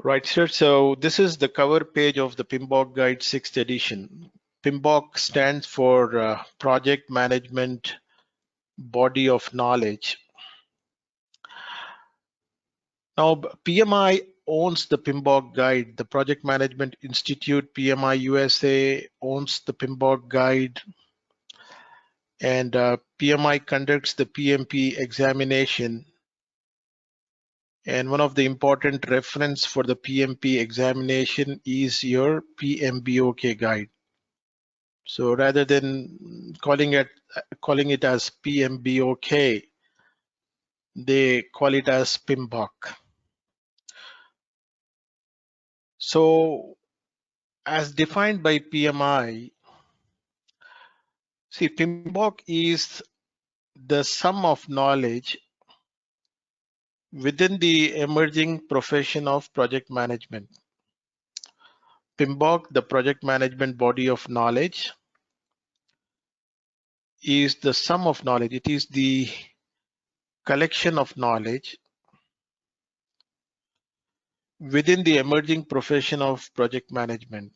Right, sir. So this is the cover page of the PMBOK Guide 6th edition. PMBOK stands for Project Management Body of Knowledge. Now, PMI owns the PMBOK Guide. The Project Management Institute, PMI USA, owns the PMBOK Guide. And PMI conducts the PMP examination. And one of the important reference for the PMP examination is your PMBOK guide. So rather than calling it as PMBOK, they call it as PMBOK. So as defined by PMI, see, PMBOK is the sum of knowledge within the emerging profession of project management. PMBOK, the project management body of knowledge, is the sum of knowledge. It is the collection of knowledge within the emerging profession of project management.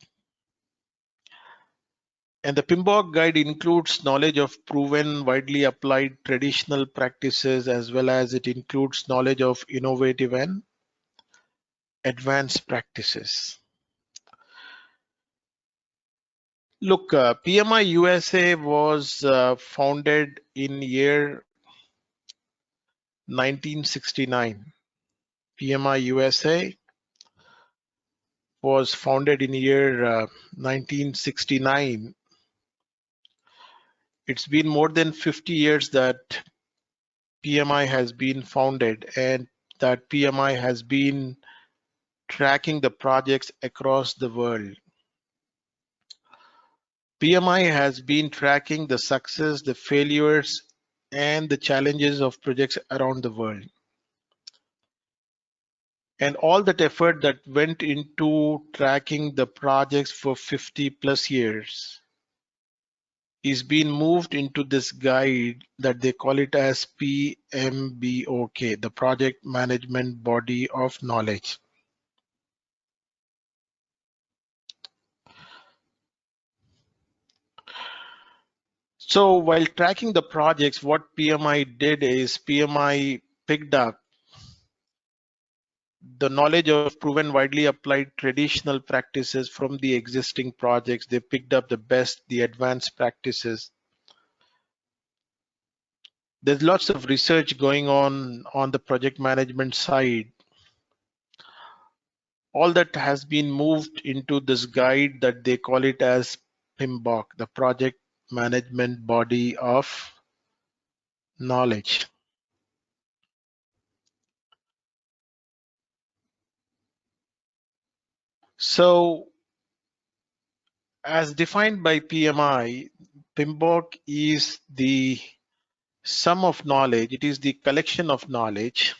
And the PMBOK guide includes knowledge of proven, widely applied traditional practices, as well as it includes knowledge of innovative and advanced practices. Look, PMI USA was founded in year 1969. PMI USA was founded in year 1969. It's been more than 50 years that PMI has been founded, and that PMI has been tracking the projects across the world. PMI has been tracking the success, the failures, and the challenges of projects around the world. And all that effort that went into tracking the projects for 50 plus years is being moved into this guide that they call it as PMBOK, the Project Management Body of Knowledge. So while tracking the projects, what PMI did is PMI picked up the knowledge of proven widely applied traditional practices from the existing projects. They picked up the best, the advanced practices. There's lots of research going on the project management side. All that has been moved into this guide that they call it as PMBOK, the Project Management Body of Knowledge. So as defined by PMI, PMBOK is the sum of knowledge. It is the collection of knowledge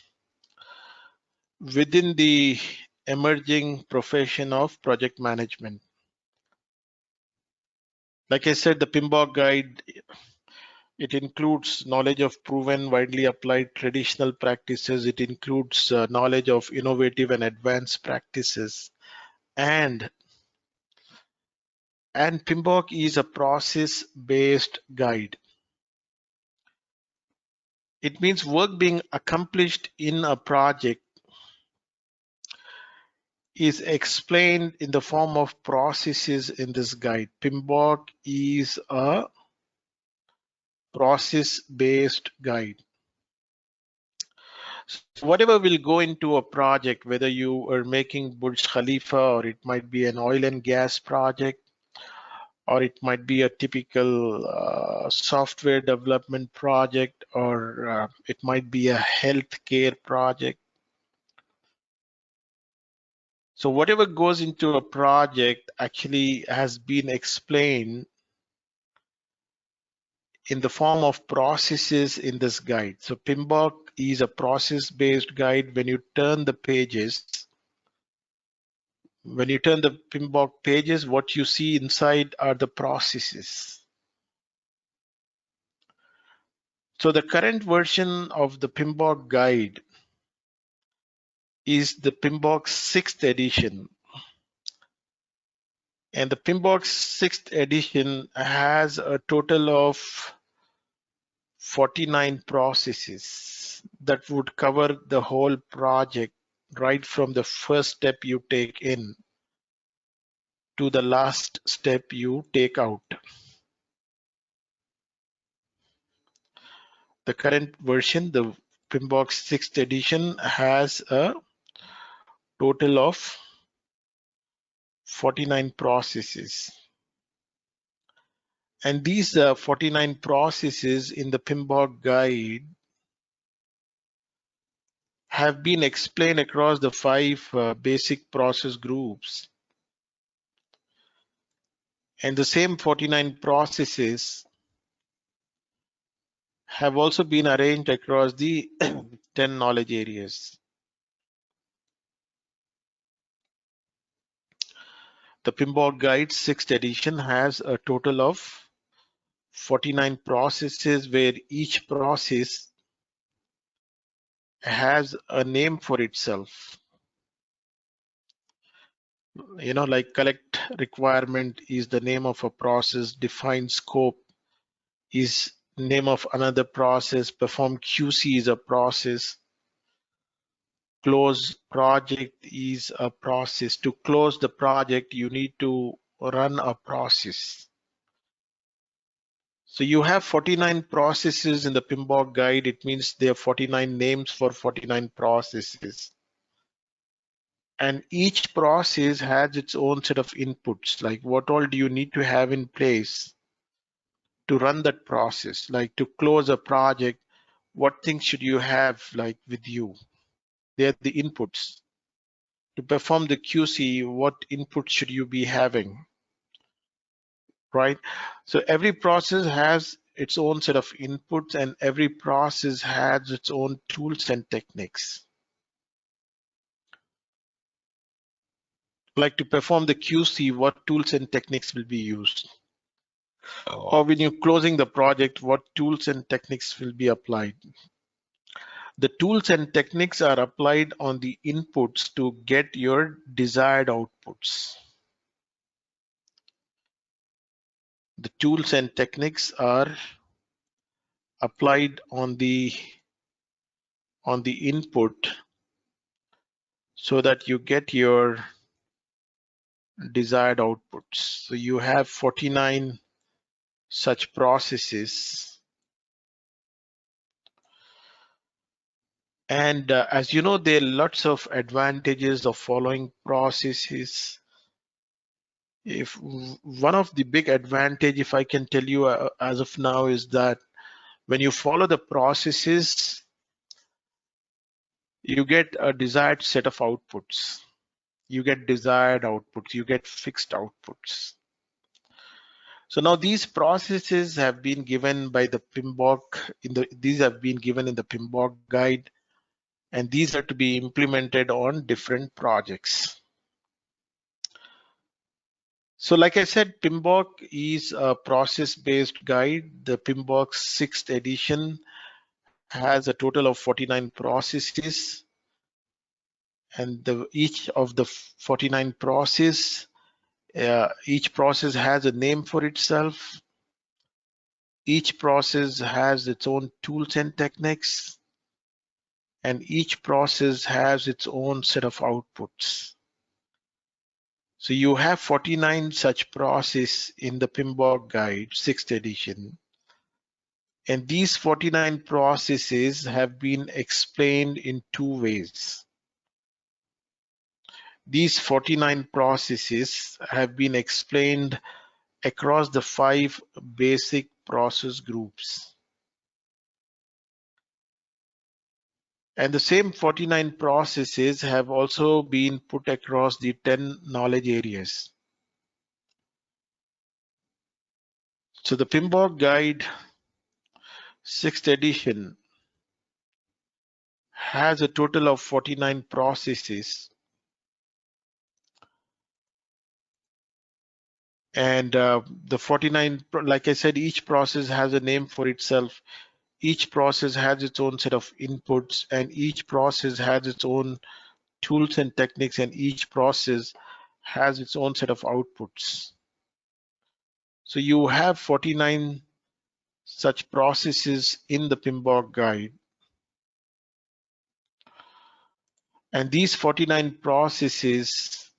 within the emerging profession of project management. Like I said, the PMBOK guide, it includes knowledge of proven, widely applied traditional practices. It includes knowledge of innovative and advanced practices. And PMBOK is a process-based guide. It means work being accomplished in a project is explained in the form of processes in this guide. PMBOK is a process-based guide. So whatever will go into a project, whether you are making Burj Khalifa, or it might be an oil and gas project, or it might be a typical software development project, or it might be a healthcare project. So whatever goes into a project actually has been explained in the form of processes in this guide. So PMBOK is a process-based guide. When you turn the pages, when you turn the PMBOK pages, what you see inside are the processes. So the current version of the PMBOK guide is the PMBOK 6th edition. And the PMBOK 6th edition has a total of 49 processes that would cover the whole project, right from the first step you take in to the last step you take out. The current version, the PMBOK 6th edition, has a total of 49 processes. And these 49 processes in the PMBOK guide have been explained across the 5 basic process groups. And the same 49 processes have also been arranged across the 10 knowledge areas. The PMBOK Guide 6th edition has a total of 49 processes where each process has a name for itself. Like collect requirement is the name of a process, define scope is name of another process, perform QC is a process, close project is a process. To close the project, you need to run a process. So you have 49 processes in the PMBOK guide. It means there are 49 names for 49 processes. And each process has its own set of inputs, like what all do you need to have in place to run that process, like to close a project, what things should you have like with you? They're the inputs. To perform the QC, what inputs should you be having, right? So every process has its own set of inputs and every process has its own tools and techniques. Like to perform the QC, what tools and techniques will be used? Or when you're closing the project, what tools and techniques will be applied? The tools and techniques are applied on the inputs to get your desired outputs. The tools and techniques are applied on the input so that you get your desired outputs. So you have 49 such processes. And as you know, there are lots of advantages of following processes. If one of the big advantage, if I can tell you as of now, is that when you follow the processes, you get a desired set of outputs. You get desired outputs, you get fixed outputs. So now these processes have been given by the PMBOK, these have been given in the PMBOK guide, and these are to be implemented on different projects. So like I said, PMBOK is a process-based guide. The PMBOK 6th edition has a total of 49 processes, and each of the 49 process, each process has a name for itself. Each process has its own tools and techniques, and each process has its own set of outputs. So you have 49 such processes in the PMBOK guide, 6th edition. And these 49 processes have been explained in 2 ways. These 49 processes have been explained across the 5 basic process groups. And the same 49 processes have also been put across the 10 knowledge areas. So the PMBOK guide 6th edition has a total of 49 processes. And the 49, like I said, each process has a name for itself. Each process has its own set of inputs, and each process has its own tools and techniques, and each process has its own set of outputs. So you have 49 such processes in the PMBOK guide. And these 49 processes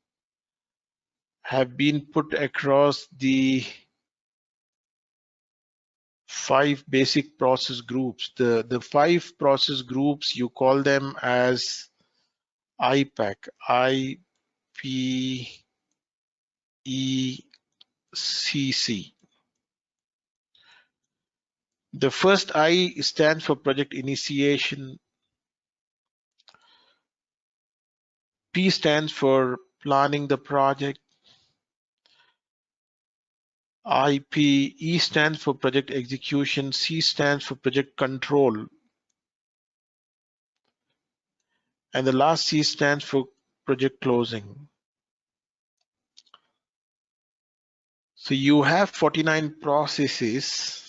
have been put across the 5 basic process groups. The 5 process groups, you call them as IPEC, IPECC. The first I stands for project initiation. P stands for planning the project. E stands for project execution. C stands for project control. And the last C stands for project closing. So you have 49 processes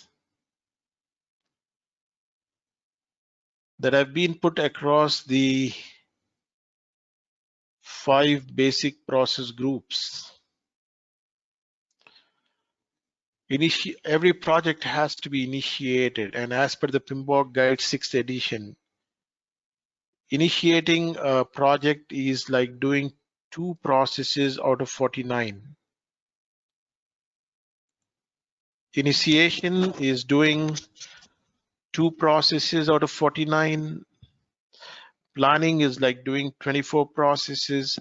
that have been put across the 5 basic process groups. Every project has to be initiated, and as per the PMBOK Guide 6th edition, initiating a project is like doing 2 processes out of 49. Initiation is doing 2 processes out of 49. Planning is like doing 24 processes.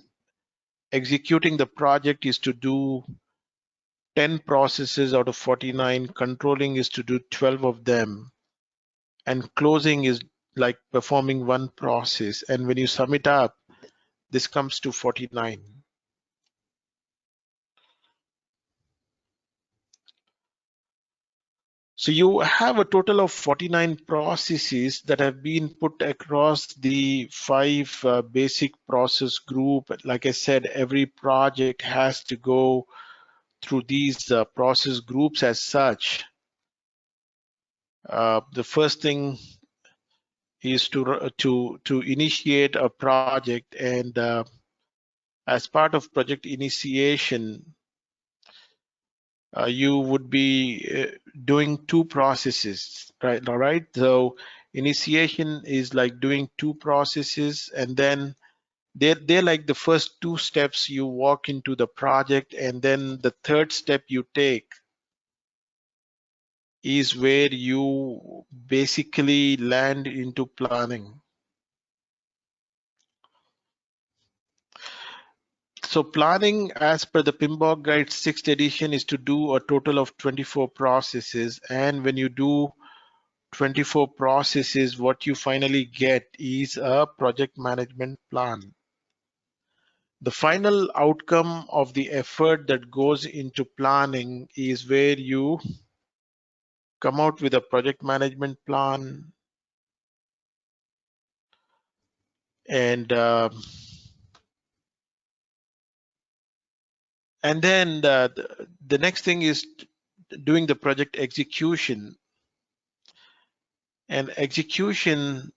Executing the project is to do 10 processes out of 49. Controlling is to do 12 of them. And closing is like performing 1 process. And when you sum it up, this comes to 49. So you have a total of 49 processes that have been put across the 5 basic process group. Like I said, every project has to go through these process groups as such. The first thing is to initiate a project, and as part of project initiation, you would be doing 2 processes, right? All right. So initiation is like doing 2 processes, and then they're like the first 2 steps you walk into the project, and then the third step you take is where you basically land into planning. So planning, as per the PMBOK Guide 6th edition, is to do a total of 24 processes. And when you do 24 processes, what you finally get is a project management plan. The final outcome of the effort that goes into planning is where you come out with a project management plan, and then the next thing is doing the project execution. And execution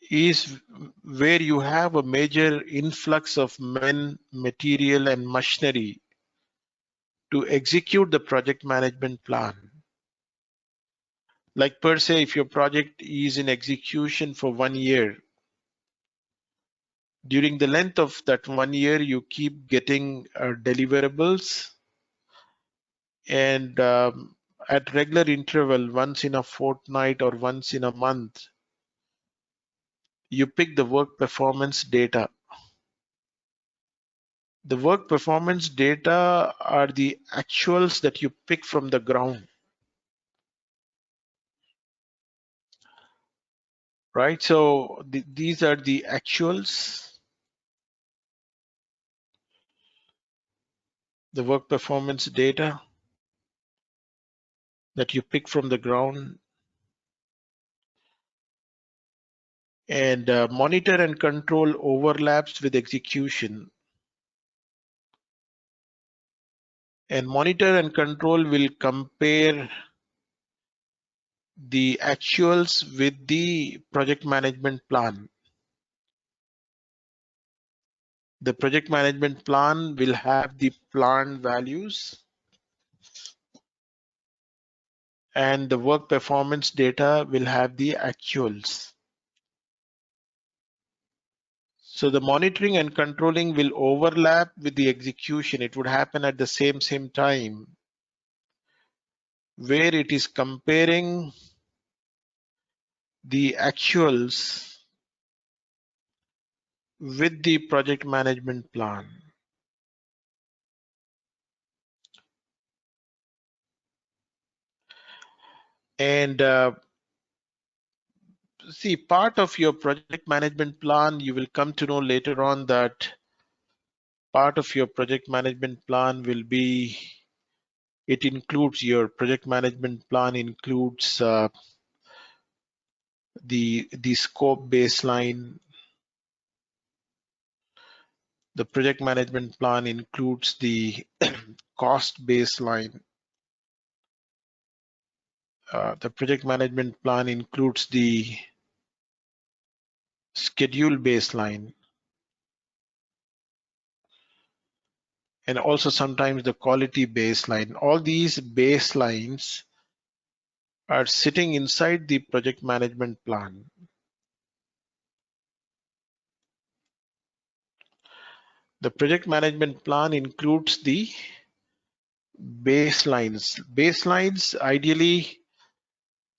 is where you have a major influx of men, material, and machinery to execute the project management plan. Like per se, if your project is in execution for 1 year, during the length of that 1 year, you keep getting deliverables, and at regular interval, once in a fortnight or once in a month, you pick the work performance data. The work performance data are the actuals that you pick from the ground, right? So these are the actuals, the work performance data that you pick from the ground, and monitor and control overlaps with execution. And monitor and control will compare the actuals with the project management plan. The project management plan will have the planned values, and the work performance data will have the actuals. So the monitoring and controlling will overlap with the execution. It would happen at the same time, where it is comparing the actuals with the project management plan. And see, part of your project management plan, you will come to know later on that part of your project management plan will be, it includes your project management plan includes the scope baseline. The project management plan includes the cost baseline. The project management plan includes the schedule baseline, and also sometimes the quality baseline. All these baselines are sitting inside the project management plan. The project management plan includes the baselines. Baselines, ideally,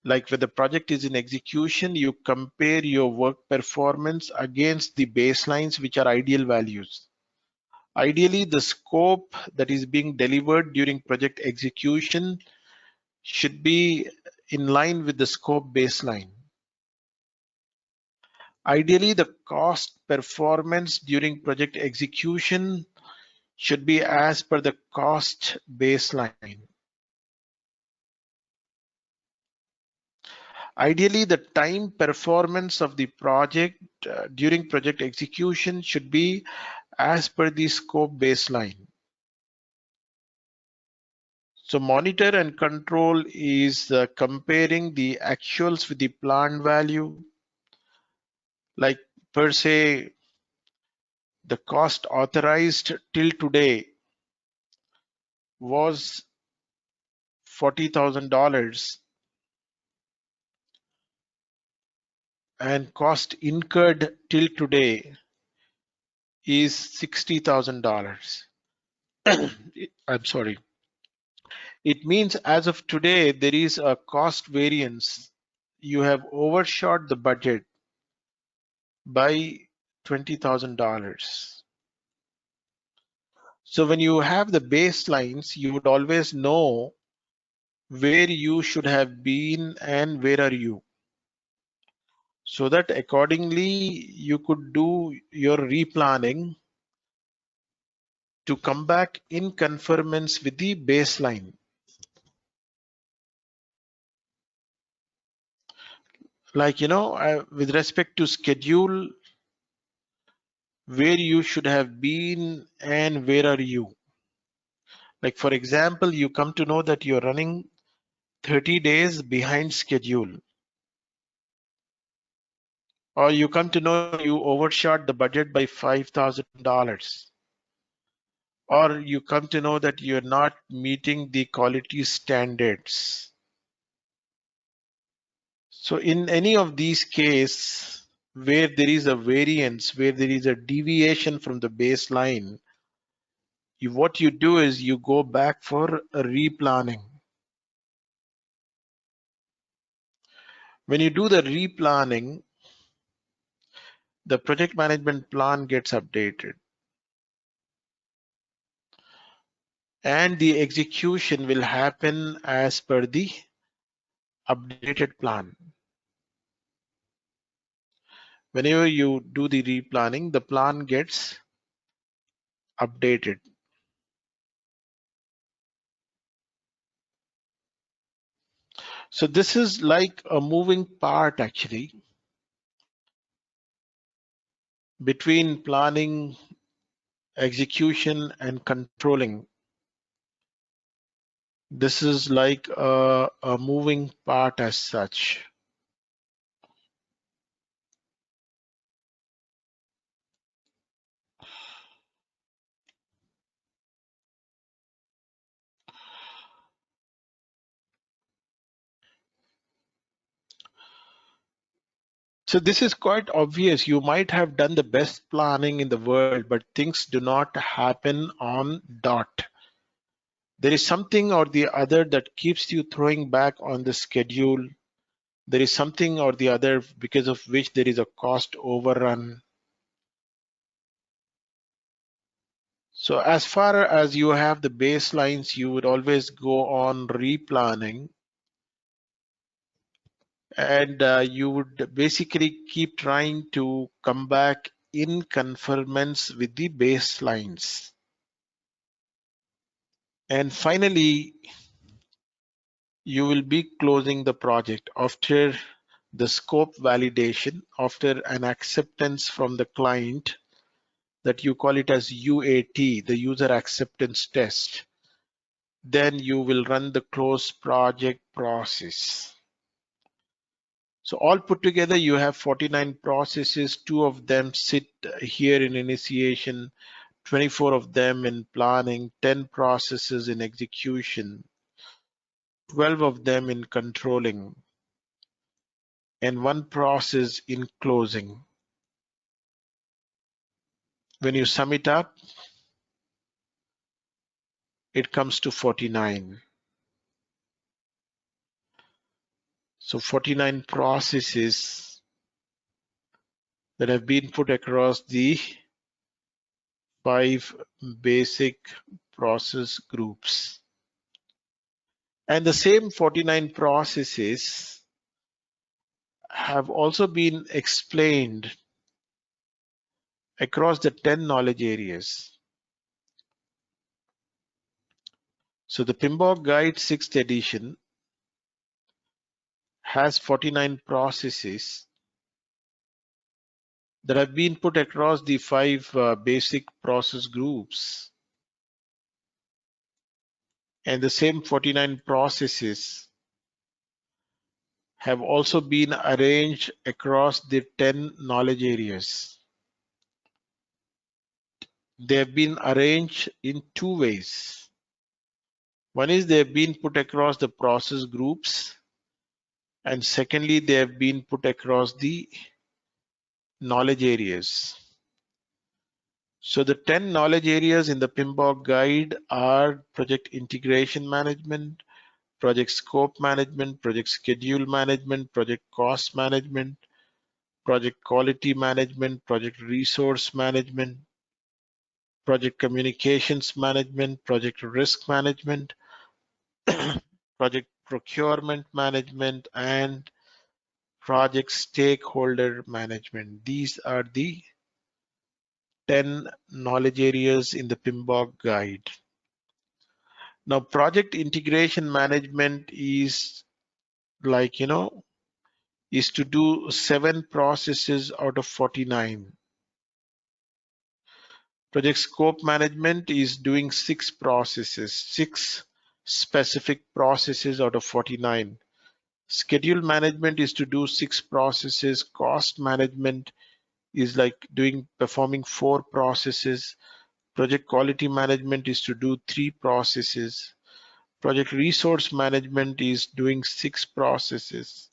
like when the project is in execution, you compare your work performance against the baselines, which are ideal values. Ideally, the scope that is being delivered during project execution should be in line with the scope baseline. Ideally, the cost performance during project execution should be as per the cost baseline. Ideally, the time performance of the project during project execution should be as per the scope baseline. So monitor and control is comparing the actuals with the planned value. Like per se, the cost authorized till today was $40,000, and cost incurred till today is $60,000. I'm sorry. It means as of today, there is a cost variance. You have overshot the budget by $20,000. So when you have the baselines, you would always know where you should have been and where are you. So that accordingly, you could do your replanning to come back in conformance with the baseline. Like, with respect to schedule, where you should have been and where are you. Like, for example, you come to know that you're running 30 days behind schedule, or you come to know you overshot the budget by $5,000, or you come to know that you're not meeting the quality standards. So in any of these cases where there is a variance, where there is a deviation from the baseline, what you do is you go back for a replanning. When you do the replanning, the project management plan gets updated, and the execution will happen as per the updated plan. Whenever you do the replanning, the plan gets updated. So this is like a moving part actually between planning, execution, and controlling. This is like a moving part as such. So this is quite obvious. You might have done the best planning in the world, but things do not happen on dot. There is something or the other that keeps you throwing back on the schedule. There is something or the other because of which there is a cost overrun. So as far as you have the baselines, you would always go on replanning, and you would basically keep trying to come back in conformance with the baselines. And finally, you will be closing the project after the scope validation, after an acceptance from the client that you call it as UAT, the user acceptance test. Then you will run the close project process. So all put together, you have 49 processes. 2 of them sit here in initiation, 24 of them in planning, 10 processes in execution, 12 of them in controlling, and 1 process in closing. When you sum it up, it comes to 49. So 49 processes that have been put across the 5 basic process groups. And the same 49 processes have also been explained across the 10 knowledge areas. So the PMBOK Guide 6th edition has 49 processes that have been put across the 5 basic process groups. And the same 49 processes have also been arranged across the 10 knowledge areas. They have been arranged in 2 ways. One is they have been put across the process groups, and secondly, they have been put across the knowledge areas. So the 10 knowledge areas in the PMBOK guide are project integration management, project scope management, project schedule management, project cost management, project quality management, project resource management, project communications management, project risk management, project procurement management, and project stakeholder management. These are the 10 knowledge areas in the PMBOK guide. Now, project integration management is like, is to do 7 processes out of 49. Project scope management is doing 6 processes, 6 specific processes out of 49. Schedule management is to do 6 processes. Cost management is like performing 4 processes. Project quality management is to do 3 processes. Project resource management is doing 6 processes.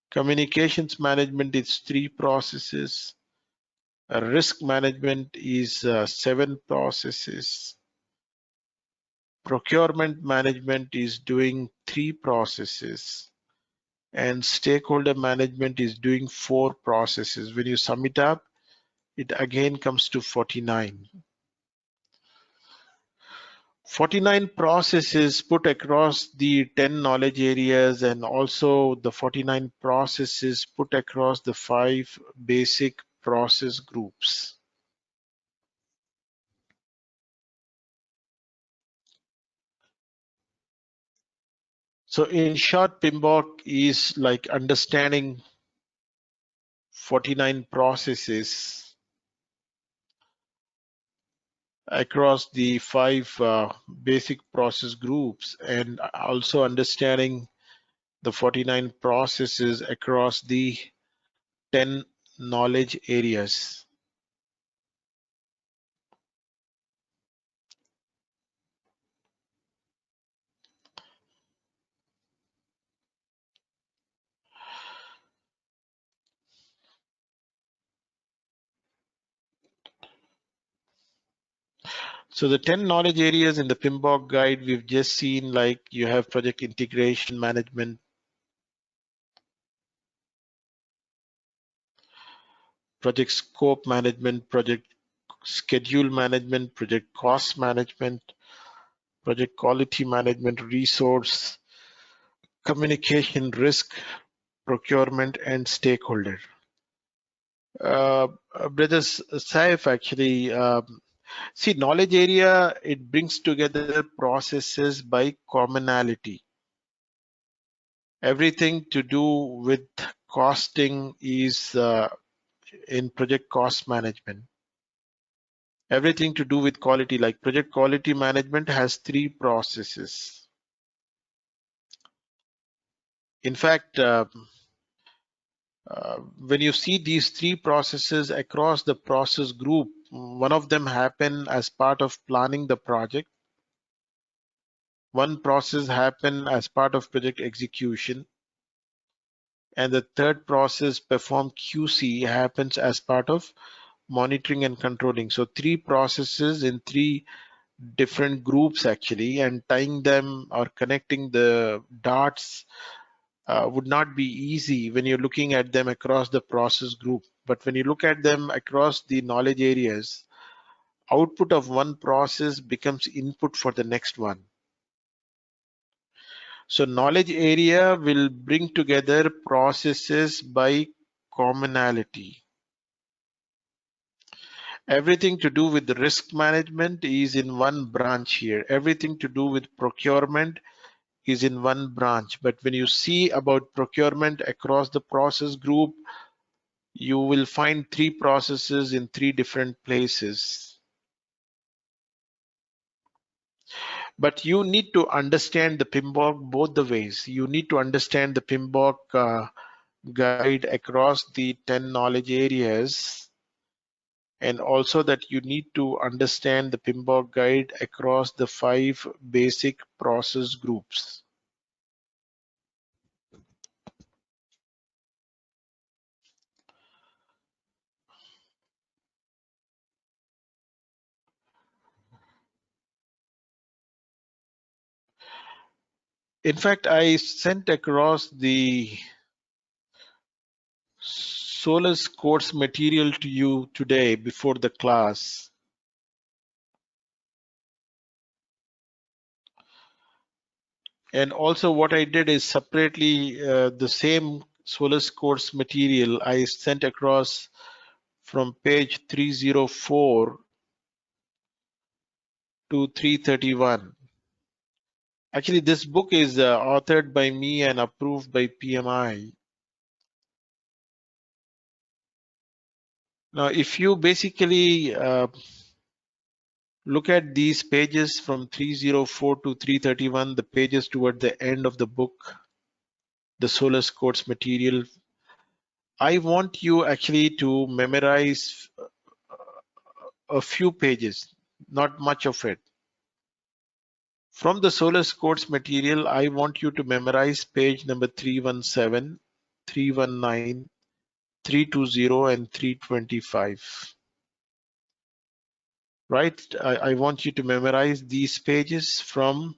Communications management is 3 processes. Risk management is 7 processes. Procurement management is doing 3 processes. And stakeholder management is doing 4 processes. When you sum it up, it again comes to 49. 49 processes put across the 10 knowledge areas, and also the 49 processes put across the 5 basic process groups. So in short, PMBOK is like understanding 49 processes across the 5 basic process groups, and also understanding the 49 processes across the 10 knowledge areas. So the 10 knowledge areas in the PMBOK guide, we've just seen, like you have project integration management, project scope management, project schedule management, project cost management, project quality management, resource, communication, risk, procurement, and stakeholder. Brother Saif, actually, see, knowledge area, it brings together processes by commonality. Everything to do with costing is in project cost management. Everything to do with quality, like project quality management has 3 processes. In fact, when you see these 3 processes across the process group, one of them happen as part of planning the project. One process happen as part of project execution. And the third process, perform QC, happens as part of monitoring and controlling. So 3 processes in 3 different groups actually, and tying them or connecting the dots would not be easy when you're looking at them across the process group. But when you look at them across the knowledge areas, output of one process becomes input for the next one. So knowledge area will bring together processes by commonality. Everything to do with the risk management is in one branch here. Everything to do with procurement is in one branch. But when you see about procurement across the process group, you will find 3 processes in 3 different places. But you need to understand the PMBOK both the ways. You need to understand the PMBOK guide across the 10 knowledge areas, and also that you need to understand the PMBOK guide across the 5 basic process groups. In fact, I sent across the Solus course material to you today before the class. And also what I did is separately the same Solus course material I sent across from page 304 to 331. Actually, this book is authored by me and approved by PMI. Now, if you basically look at these pages from 304 to 331, the pages toward the end of the book, the Solus course material, I want you actually to memorize a few pages, not much of it. From the Solus course material, I want you to memorize page number 317, 319, 320, and 325. Right? I want you to memorize these pages from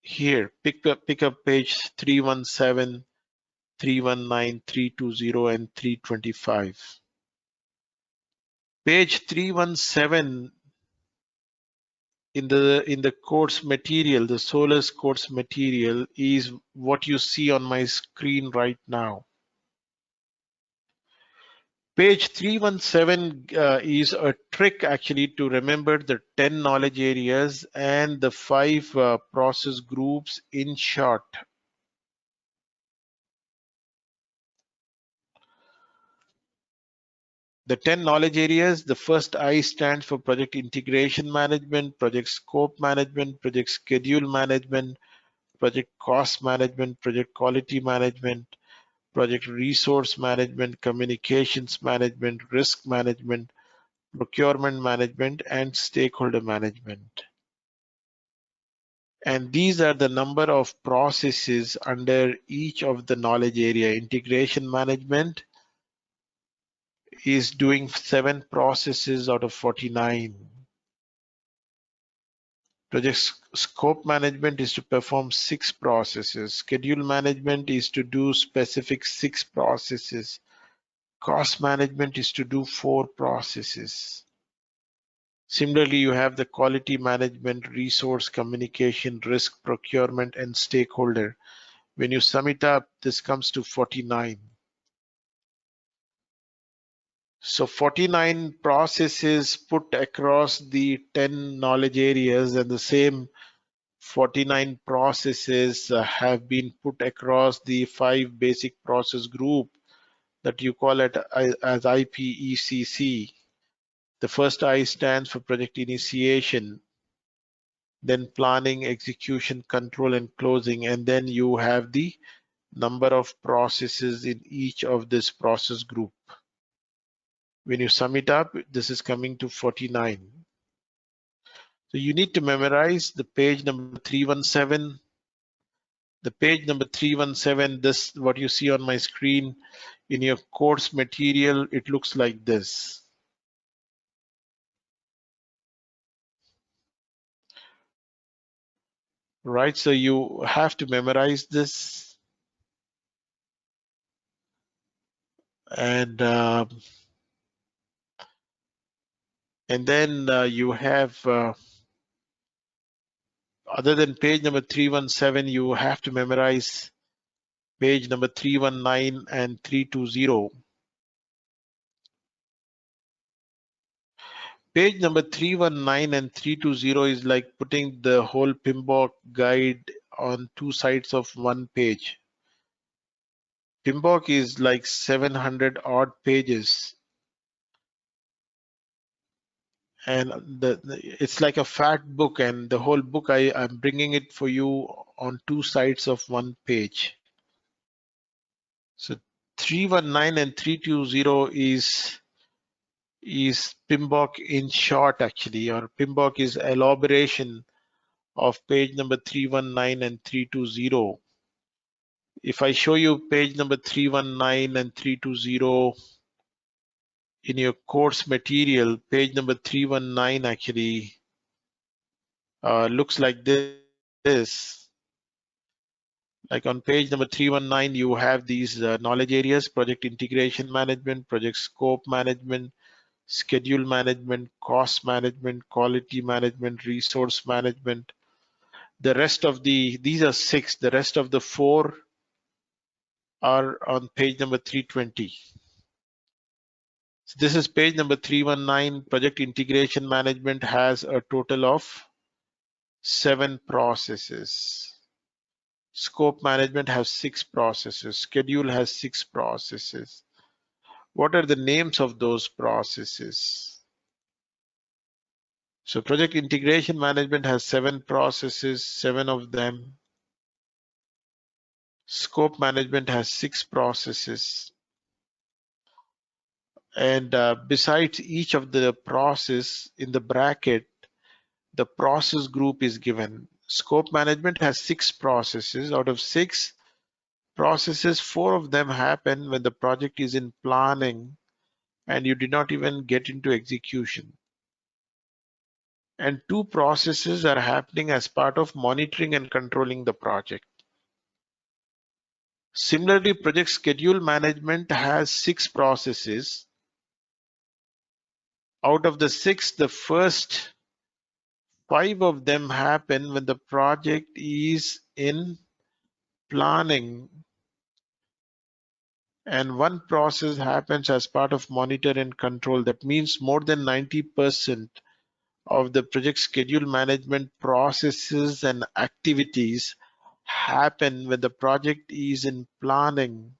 here. Pick up page 317, 319, 320, and 325. Page 317 in the course material, the Solus course material, is what you see on my screen right now. Page 317 is a trick actually to remember the 10 knowledge areas and the 5 process groups in short. The 10 knowledge areas, the first I stands for project integration management, project scope management, project schedule management, project cost management, project quality management, project resource management, communications management, risk management, procurement management, and stakeholder management. And these are the number of processes under each of the knowledge area. Integration management is doing 7 processes out of 49. Project scope management is to perform 6 processes. Schedule management is to do specific 6 processes. Cost management is to do 4 processes. Similarly, you have the quality management, resource communication, risk procurement, and stakeholder. When you sum it up, this comes to 49. So 49 processes put across the 10 knowledge areas, and the same 49 processes have been put across the 5 basic process group that you call it as IPECC. The first I stands for project initiation, then planning, execution, control, and closing, and then you have the number of processes in each of this process group. When you sum it up, this is coming to 49. So you need to memorize the page number 317. The page number 317, this what you see on my screen in your course material, it looks like this. Right, so you have to memorize this, and then you have other than page number 317, you have to memorize page number 319 and 320. Page number 319 and 320 is like putting the whole PMBOK guide on 2 sides of 1 page. PMBOK is like 700 odd pages, and it's like a fat book, and the whole book I'm bringing it for you on 2 sides of 1 page. So 319 and 320 is PMBOK in short actually, or PMBOK is elaboration of page number 319 and 320. If I show you page number 319 and 320 in your course material, page number 319 actually looks like this. Like on page number 319, you have these knowledge areas: project integration management, project scope management, schedule management, cost management, quality management, resource management. The rest of these are 6. The rest of the 4 are on page number 320. So this is page number 319. Project integration management has a total of 7 processes. Scope management has 6 processes. Schedule has 6 processes. What are the names of those processes? So project integration management has 7 processes, 7 of them. Scope management has 6 processes. And besides each of the process in the bracket, the process group is given. Scope management has 6 processes. Out of 6 processes, 4 of them happen when the project is in planning and you did not even get into execution. And 2 processes are happening as part of monitoring and controlling the project. Similarly, project schedule management has 6 processes. Out of the 6, the first 5 of them happen when the project is in planning, and 1 process happens as part of monitor and control. That means more than 90% of the project schedule management processes and activities happen when the project is in planning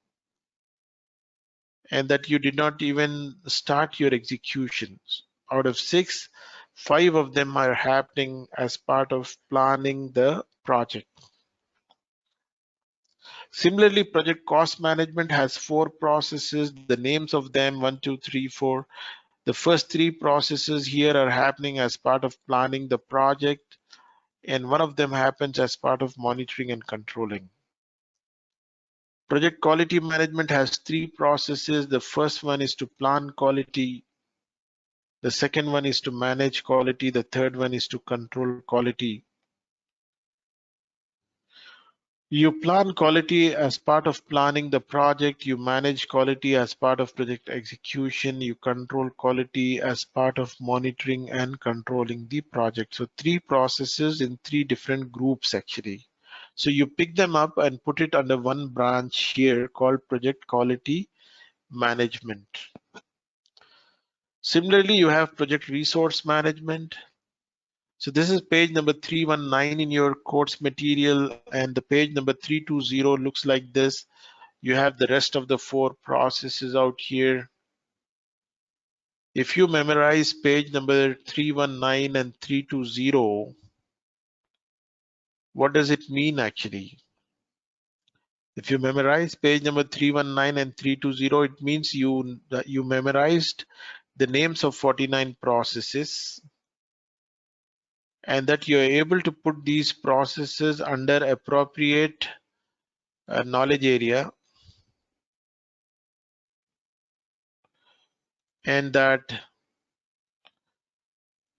and that you did not even start your executions. Out of 6, 5 of them are happening as part of planning the project. Similarly, project cost management has 4 processes. The names of them 1, 2, 3, 4. The first 3 processes here are happening as part of planning the project, and 1 of them happens as part of monitoring and controlling. Project quality management has 3 processes. The first one is to plan quality. The second one is to manage quality. The third one is to control quality. You plan quality as part of planning the project. You manage quality as part of project execution. You control quality as part of monitoring and controlling the project. So 3 processes in 3 different groups actually. So you pick them up and put it under one branch here called project quality management. Similarly, you have project resource management. So this is page number 319 in your course material, and the page number 320 looks like this. You have the rest of the 4 processes out here. If you memorize page number 319 and 320, what does it mean actually? If you memorize page number 319 and 320, it means that you memorized the names of 49 processes, and that you're able to put these processes under appropriate knowledge area, and that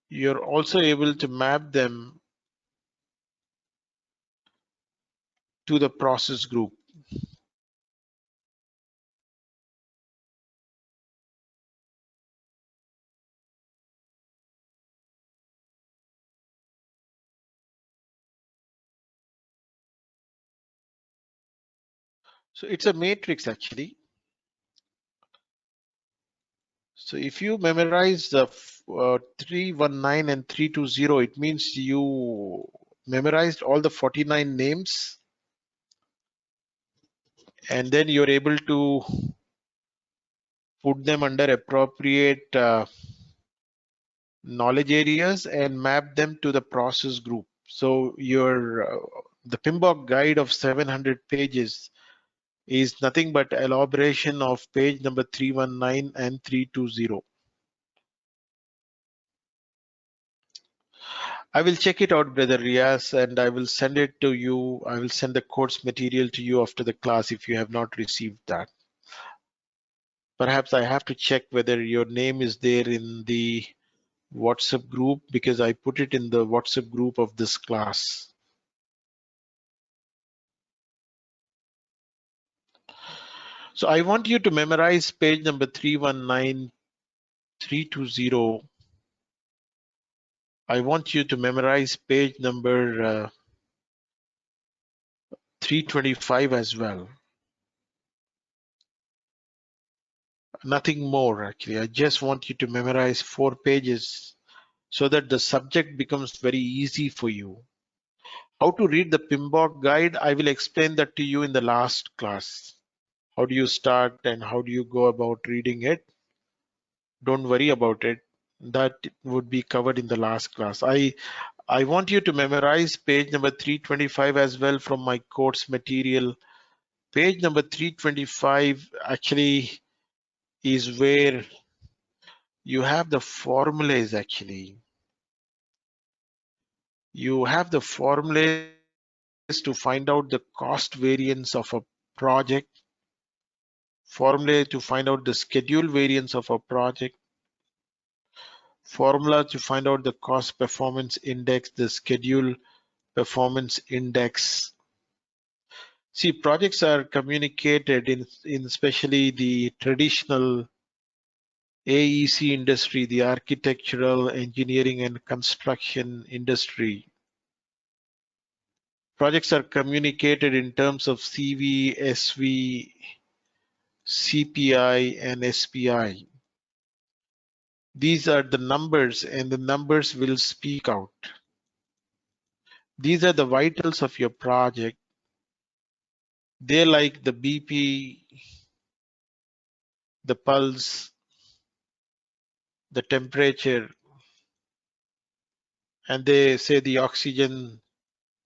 you're also able to map them to the process group. So it's a matrix actually. So if you memorize the 319 and 320, it means you memorized all the 49 names, and then you're able to put them under appropriate knowledge areas and map them to the process group. So the PMBOK guide of 700 pages is nothing but elaboration of page number 319 and 320. I will check it out, Brother Riaz, and I will send it to you. I will send the course material to you after the class if you have not received that. Perhaps I have to check whether your name is there in the WhatsApp group, because I put it in the WhatsApp group of this class. So I want you to memorize page number 319, 320. I want you to memorize page number 325 as well. Nothing more actually. I just want you to memorize 4 pages so that the subject becomes very easy for you. How to read the PMBOK guide, I will explain that to you in the last class. How do you start and how do you go about reading it? Don't worry about it. That would be covered in the last class. I want you to memorize page number 325 as well from my course material. Page number 325 actually is where you have the formulas actually. You have the formulas to find out the cost variance of a project, formula to find out the schedule variance of a project, formula to find out the cost performance index, the schedule performance index. See, projects are communicated in especially the traditional AEC industry, the architectural, engineering and construction industry. Projects are communicated in terms of CV, SV, CPI and SPI. These are the numbers and the numbers will speak out. These are the vitals of your project. They're like the BP, the pulse, the temperature, and they say the oxygen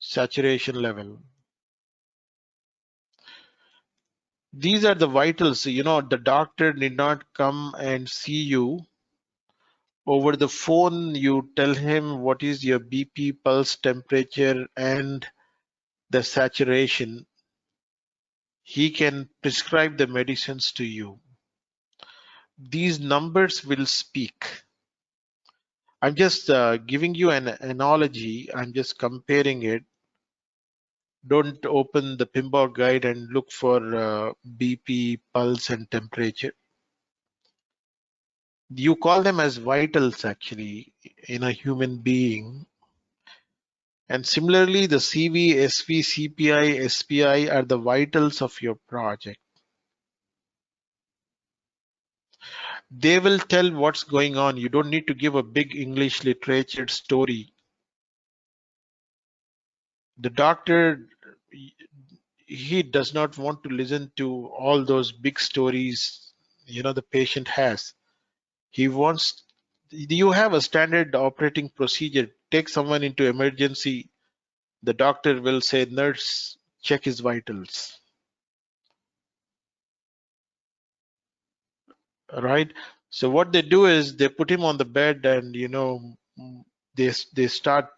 saturation level. These are the vitals. You know, the doctor need not come and see you. Over the phone, you tell him what is your BP, pulse, temperature, and the saturation. He can prescribe the medicines to you. These numbers will speak. I'm just giving you an analogy. I'm just comparing it. Don't open the PMBOK guide and look for BP, pulse, and temperature. You call them as vitals actually in a human being. And similarly, the CV, SV, CPI, SPI are the vitals of your project. They will tell what's going on. You don't need to give a big English literature story. The doctor, he does not want to listen to all those big stories, the patient has. He wants, you have a standard operating procedure. Take someone into emergency, the doctor will say, nurse, check his vitals, right? So what they do is they put him on the bed and, they start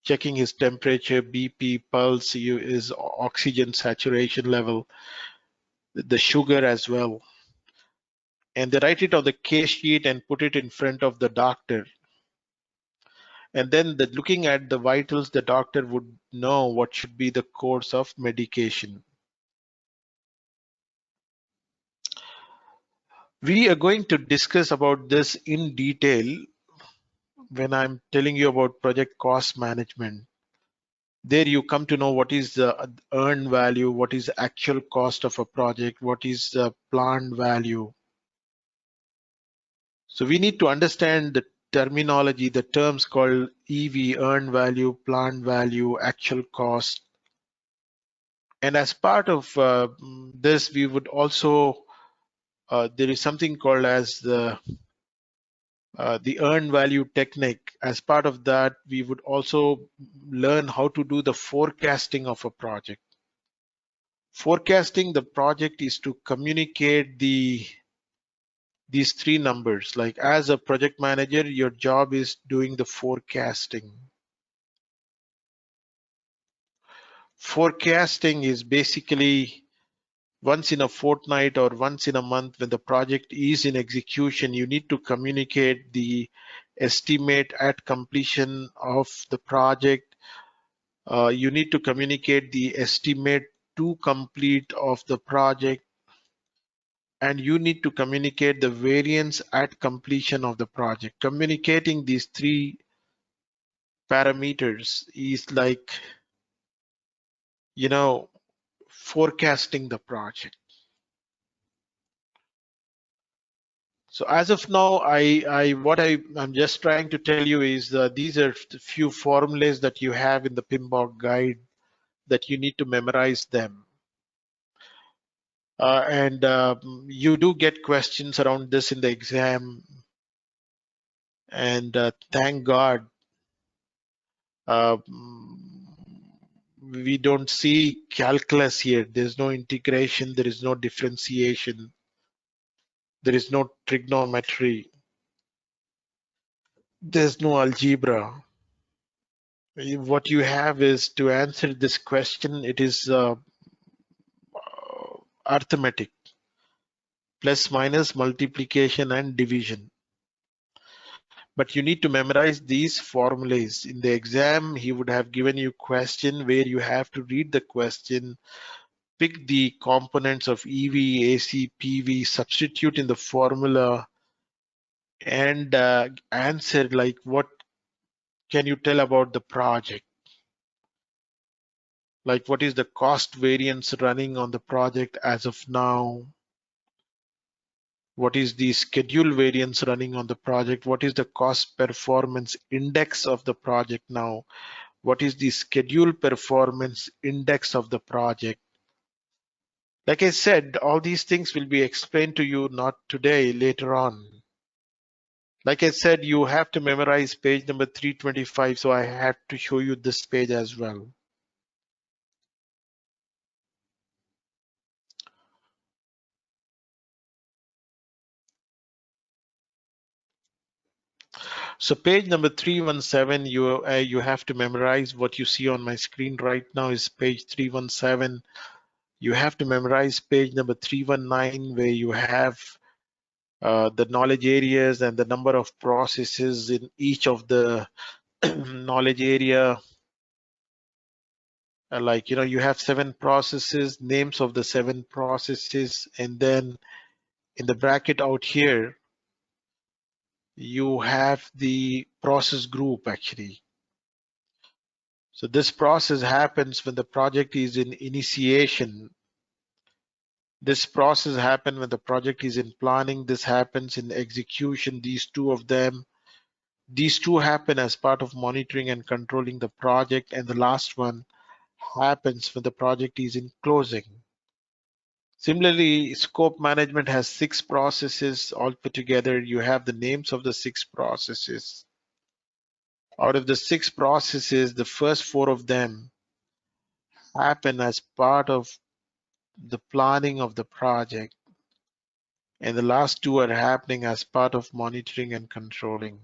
checking his temperature, BP, pulse, his oxygen saturation level, the sugar as well. And they write it on the case sheet and put it in front of the doctor. And then looking at the vitals, the doctor would know what should be the course of medication. We are going to discuss about this in detail when I'm telling you about project cost management. There you come to know what is the earned value, what is the actual cost of a project, what is the planned value. So we need to understand the terminology, the terms called EV, earned value, planned value, actual cost. And as part of this, we would also, there is something called as the earned value technique. As part of that, we would also learn how to do the forecasting of a project. Forecasting the project is to communicate these three numbers. Like as a project manager, your job is doing the forecasting. Forecasting is basically once in a fortnight or once in a month when the project is in execution, you need to communicate the estimate at completion of the project. You need to communicate the estimate to complete of the project, and you need to communicate the variance at completion of the project. Communicating these three parameters is like, forecasting the project. So as of now, I'm just trying to tell you is these are the few formulas that you have in the PMBOK guide that you need to memorize them. And you do get questions around this in the exam. And thank God we don't see calculus here. There's no integration. There is no differentiation. There is no trigonometry. There's no algebra. What you have is to answer this question, it is arithmetic, plus minus multiplication and division. But you need to memorize these formulas. In the exam, he would have given you question where you have to read the question, pick the components of EV, AC, PV, substitute in the formula, and answer like, what can you tell about the project? Like, what is the cost variance running on the project as of now? What is the schedule variance running on the project? What is the cost performance index of the project now? What is the schedule performance index of the project? Like I said, all these things will be explained to you not today, later on. Like I said, you have to memorize page number 325, so I have to show you this page as well. So page number 317, you have to memorize. What you see on my screen right now is page 317. You have to memorize page number 319, where you have the knowledge areas and the number of processes in each of the knowledge area. Like, you have 7 processes, names of the 7 processes, and then in the bracket out here, you have the process group actually. So this process happens when the project is in initiation. This process happens when the project is in planning. This happens in execution, these two of them. These two happen as part of monitoring and controlling the project. And the last one happens when the project is in closing. Similarly, scope management has 6 processes all put together. You have the names of the 6 processes. Out of the 6 processes, the first 4 of them happen as part of the planning of the project, and the last 2 are happening as part of monitoring and controlling.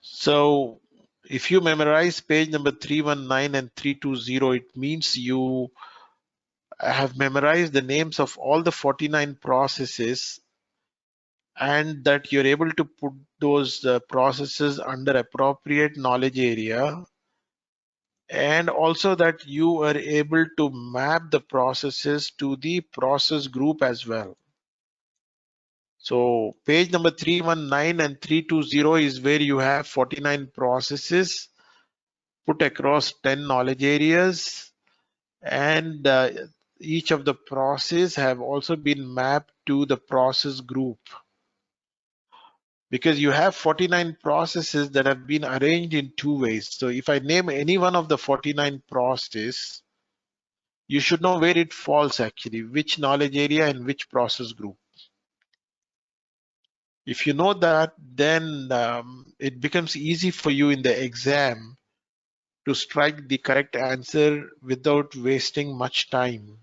So if you memorize page number 319 and 320, it means you have memorized the names of all the 49 processes, and that you're able to put those processes under appropriate knowledge area, and also that you are able to map the processes to the process group as well. So page number 319 and 320 is where you have 49 processes put across 10 knowledge areas, and each of the process have also been mapped to the process group, because you have 49 processes that have been arranged in 2 ways. So if I name any one of the 49 processes, you should know where it falls actually, which knowledge area and which process group. If you know that, then it becomes easy for you in the exam to strike the correct answer without wasting much time.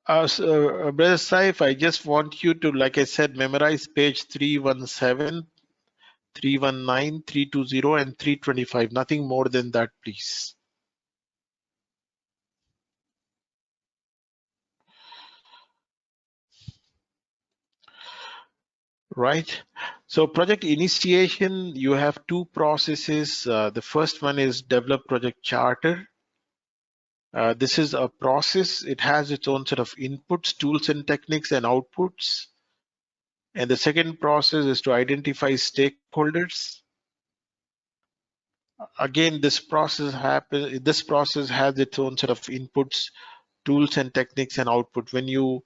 Brother Saif, I just want you to, like I said, memorize page 317, 319, 320, and 325. Nothing more than that, please. Right. So project initiation, you have 2 processes. The first one is develop project charter. This is a process. It has its own set of inputs, tools and techniques, and outputs. And the second process is to identify stakeholders. Again, this process has its own set of inputs, tools and techniques, and output. When you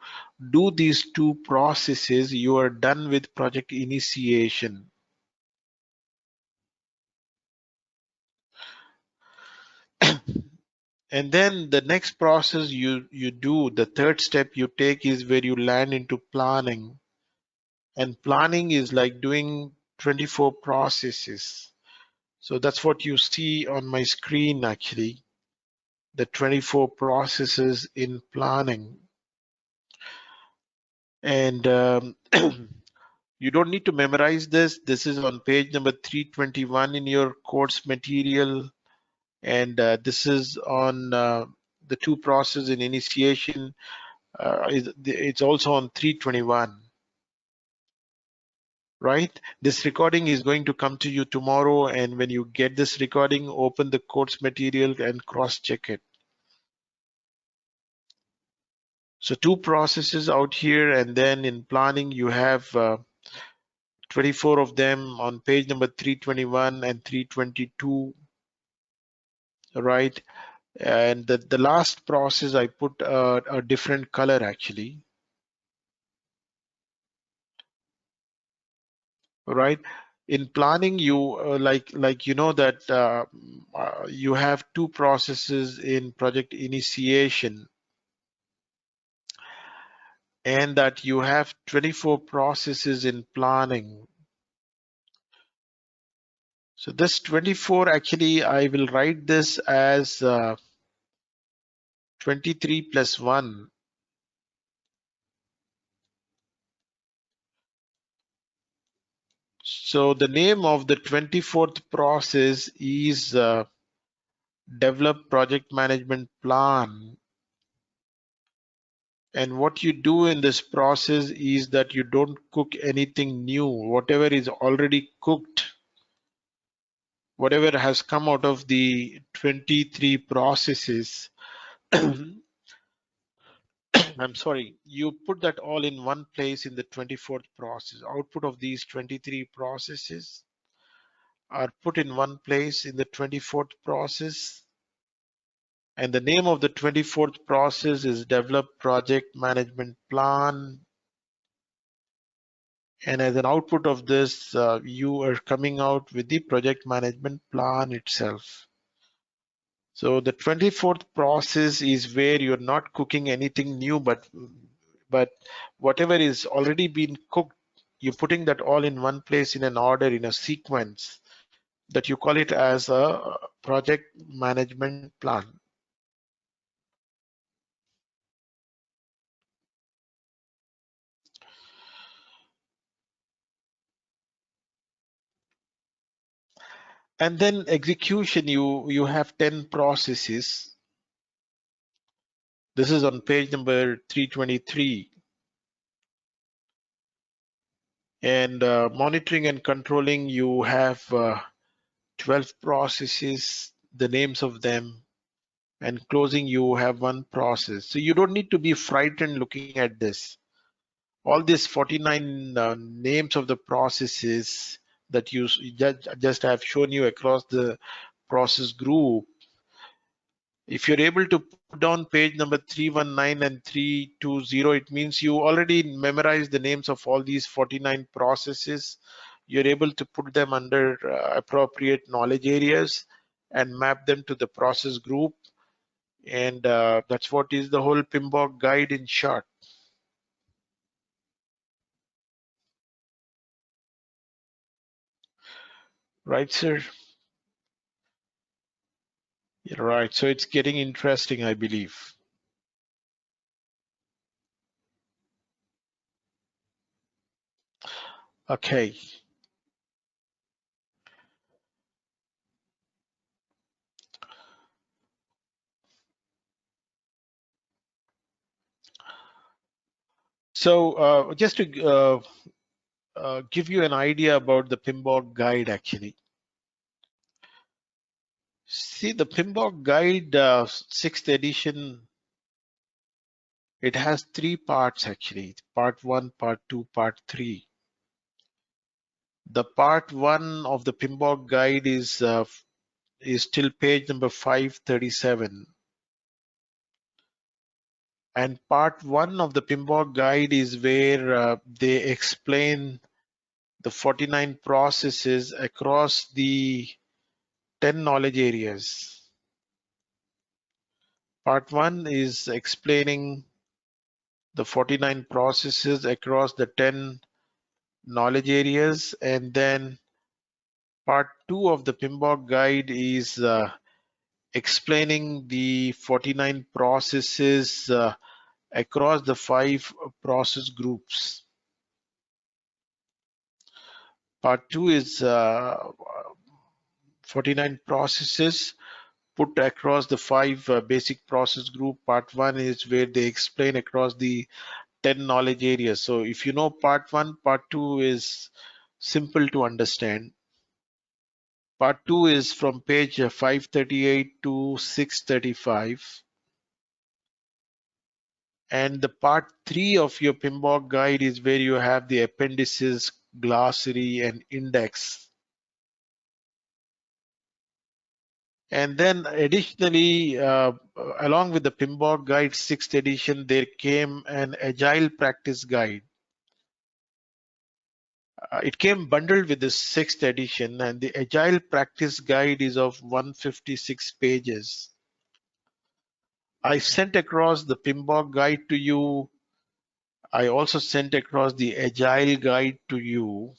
do these 2 processes, you are done with project initiation. And then the next process you do, the third step you take, is where you land into planning. And planning is like doing 24 processes. So that's what you see on my screen actually, the 24 processes in planning. And you don't need to memorize this. This is on page number 321 in your course material. And this is on the 2 processes in initiation. It's also on 321, right? This recording is going to come to you tomorrow, and when you get this recording, open the course material and cross-check it. So 2 processes out here, and then in planning you have 24 of them on page number 321 and 322, right? And the last process I put a different color actually, right? In planning, you like you know that you have 2 processes in project initiation, and that you have 24 processes in planning. So this 24, actually, I will write this as 23 plus 1. So the name of the 24th process is develop project management plan. And what you do in this process is that you don't cook anything new. Whatever is already cooked, whatever has come out of the 23 processes, I'm sorry, you put that all in one place in the 24th process. Output of these 23 processes are put in one place in the 24th process. And the name of the 24th process is develop project management plan. And as an output of this, you are coming out with the project management plan itself. So the 24th process is where you're not cooking anything new, but whatever is already been cooked, you're putting that all in one place in an order, in a sequence, that you call it as a project management plan. And then execution, you have 10 processes. This is on page number 323. And monitoring and controlling, you have 12 processes, the names of them, and closing, you have one process. So you don't need to be frightened looking at this. All these 49 names of the processes that you just have shown you across the process group. If you're able to put down page number 319 and 320, it means you already memorized the names of all these 49 processes. You're able to put them under appropriate knowledge areas and map them to the process group. And that's what is the whole PMBOK guide in short. Right, sir? Yeah, right. So it's getting interesting, I believe. Okay. So just to give you an idea about the PMBOK guide, actually. See, the PMBOK guide, 6th edition, it has 3 parts actually. Part 1, part 2, part 3. The part 1 of the PMBOK guide is till page number 537. And part 1 of the PMBOK guide is where they explain the 49 processes across the 10 knowledge areas. Part 1 is explaining the 49 processes across the 10 knowledge areas, and then part 2 of the PMBOK guide is explaining the 49 processes across the 5 process groups. Part 2 is 49 processes put across the 5 basic process group. Part 1 is where they explain across the 10 knowledge areas. So if you know part 1, part 2 is simple to understand. Part 2 is from page 538 to 635. And the part 3 of your PMBOK guide is where you have the appendices, glossary, and index. And then additionally, along with the PMBOK guide 6th edition, there came an agile practice guide. It came bundled with the 6th edition, and the agile practice guide is of 156 pages. I sent across the PMBOK guide to you. I also sent across the agile guide to you.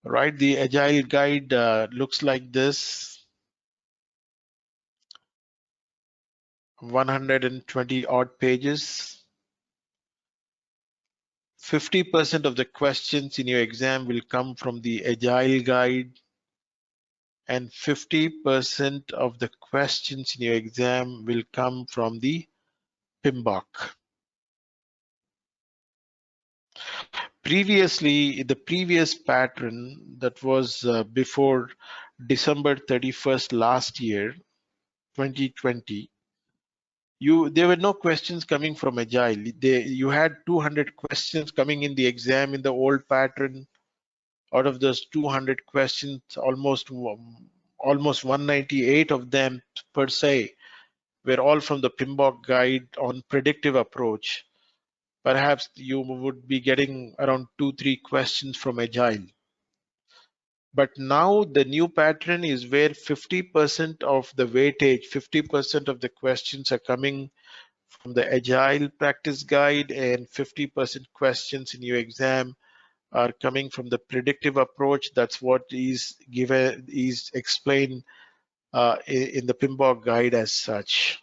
right? The Agile guide looks like this, 120 odd pages. 50% of the questions in your exam will come from the Agile guide, and 50% of the questions in your exam will come from the PMBOK. Previously, the previous pattern that was before December 31st last year, 2020, there were no questions coming from Agile. You had 200 questions coming in the exam in the old pattern. Out of those 200 questions, almost 198 of them per se were all from the PMBOK guide on predictive approach. Perhaps you would be getting around 2-3 questions from Agile. But now the new pattern is where 50% of the weightage, 50% of the questions are coming from the Agile practice guide, and 50% questions in your exam are coming from the predictive approach. That's what is explained in the PMBOK guide as such.